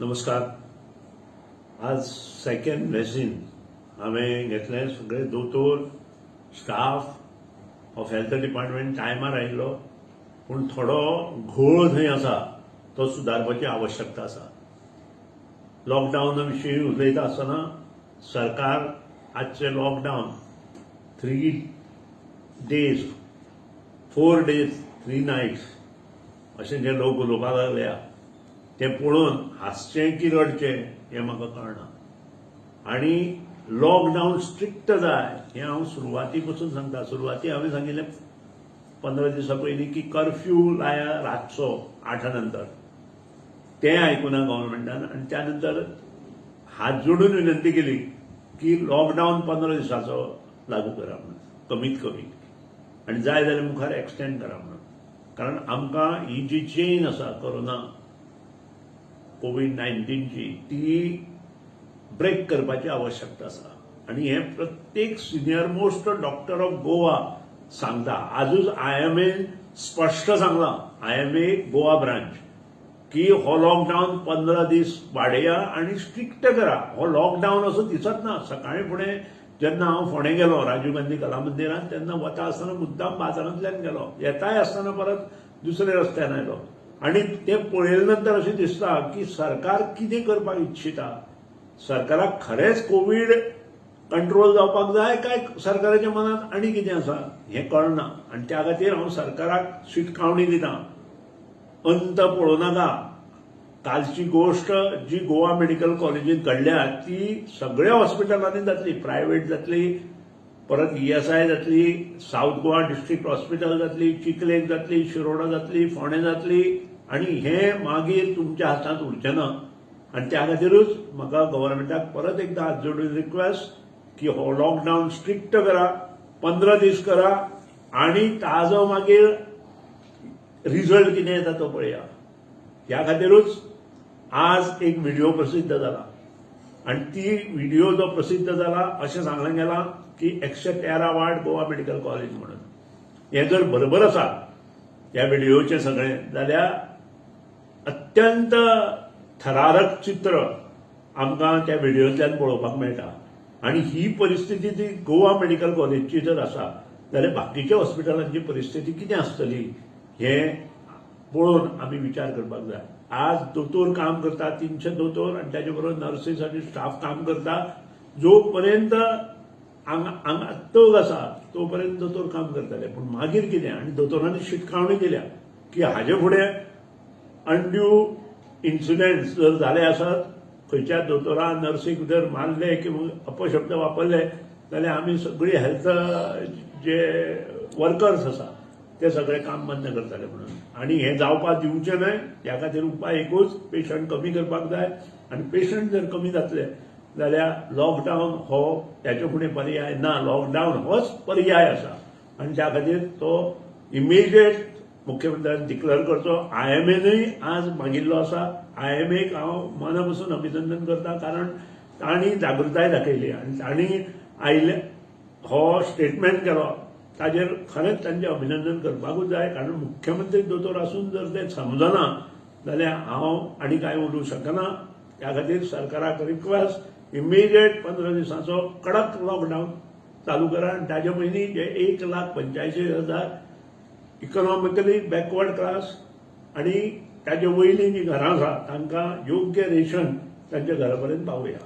नमस्कार. आज second vaccine हांवें घेतलें. सगळे दोतोर स्टाफ ऑफ हेल्थ डिपार्टमेंट टायमार आयिल्लो, पूण थोडो घोळ थंय आसा तो सुदारपाची आवश्यकता आसा. लॉकडावना विशीं उलयता आसतना सरकार आजचे लॉकडावन 3 days 4 days 3 nights अशें जे लोक उलोवपाक लागल्या तें पळोवन हांसचें की रडचें हें म्हाका कळना. आनी लॉकडावन स्ट्रिक्ट जाय हें हांव सुरवाती पासून सांगता. सुरवाती हांवें सांगिल्लें 15 दिसां पयलीं की कर्फ्यू लाया रातचो 8 नंतर. तें आयकुना गव्हर्नमेंटान आनी त्या नंतर हात जोडून विनंती केली की लॉकडावन 15 दिसाचो लागू करा म्हणून, कमीत कमी, आनी जाय जाल्यार मुखार एक्सटेंड करा म्हणून. कारण आमकां ही जी चेन आसा कोरोना कोविड-19ची ती ब्रेक करपाची आवश्यकता आसा. आनी हें प्रत्येक senior most doctor of Goa सांगता. आजूच IMA स्पश्ट सांगलां, IMA गोवा ब्रांच, की हो लॉकडावन 15 दीस वाडया आनी स्ट्रिक्ट करा. हो लॉकडावन असो दिसत ना. सकाळी फुडें जेन्ना हांव फोंडें गेलो राजीव गांधी कला मंदिरांत, तेन्ना वता आसतना मुद्दाम बाजारांतल्यान गेलो. येताय आसतना परत दुसऱ्या रस्त्यान आयलो. आनी तें पळयले नंतर अशें दिसता की सरकार कितें करपाक इच्छिता. सरकाराक खरेंच कोवीड कंट्रोल जावपाक जाय काय सरकाराच्या मनांत आनी कितें आसा हें कळना. आनी त्या खातीर हांव सरकाराक शिटकावणी दितां. अंत पळोवं नाका. कालची गोश्ट जी गोवा मेडिकल कॉलेजींत घडल्या ती सगळ्या हॉस्पिटलांनी जातली. प्रायव्हेट जातली, परत ESI जातली, साऊथ गोवा डिस्ट्रिक्ट हॉस्पिटल जातली, चिखलेक जातली, शिरोडा जातली, फोंडें जातली. आनी हें मागीर तुमच्या हातांत उरचें ना. आनी त्या खातीरूच म्हाका गव्हर्नमेंटाक परत एकदां हात जोडून रिक्वेस्ट की हो लॉकडावन स्ट्रिक्ट करा, 15 दीस करा, आनी ताजो मागीर रिजल्ट कितें येता तो पळया. ह्या खातीरूच आज एक व्हिडिओ प्रसिद्ध जाला. आनी ती व्हिडिओ जो प्रसिद्ध जाला अशें सांगलें गेलां की 113 वार्ड गोवा मेडिकल कॉलेज म्हणून. हें जर बरोबर आसा ह्या व्हिडिओचें सगळें, जाल्यार अत्यंत थरारक चित्र आमकां त्या व्हिडिओंतल्यान पळोवपाक मेळटा. आनी ही परिस्थिती ती गोवा मेडिकल कॉलेजची जर आसा जाल्यार बाकीच्या हॉस्पिटलांची परिस्थिती कितें आसतली हें पळोवन आमी विचार करपाक जाय. आज दोतोर काम करता, 300 दोतोर, आनी ताचे बरोबर नर्सीस आनी स्टाफ काम करता. जो पर्यंत आंगात तग आसा तो पर्यंत दोतोर काम करतले. पूण मागीर कितें. आनी दोतोरांनी शिटकावणी दिल्या की हाजे फुडें अनड्यू इन्सिडेंट्स जर जाले आसत, खंयच्या दोतोरान नर्सीक जर मारले किंवा अपशब्द वापरले जाल्यार आमी सगळी हेल्थ जे वर्कर्स आसा ते सगळे काम बंद करतले म्हणून. आनी हें जावपाक दिवचें न्हय. ह्या खातीर उपाय एकूच, पेशंट कमी करपाक जाय. आनी पेशंट जर कमी जातले जाल्यार लॉकडावन हो त्याचे फुडें पर्याय ना. लॉकडावन होच पर्याय आसा. आनी त्या खातीर तो इमिजिएट मुख्यमंत्र्यान डिक्लेअर करचो. IMAनूय आज मागिल्लो आसा. IMAक हांव मना पासून अभिनंदन करता, कारण तांणी जागृताय दाखयली आनी तांणी आयले हो स्टेटमेंट केलो. ताजेर खरेंच तांचें अभिनंदन करपाकूच जाय. कारण मुख्यमंत्री दोतोर आसून जर तें समजना जाल्यार हांव आनी कांय उलोवंक शकना. त्या खातीर सरकाराक रिक्वेस्ट, इमिजिएट 15 दिसांचो कडक लॉकडावन चालू करा. आनी ताचे पयलीं जे 1,85,000 इकॉनॉमिकली बॅकवर्ड क्लास आनी ताचे वयलीं जीं घरां आसा तांकां योग्य रेशन तांच्या घरा पर्यंत पावया.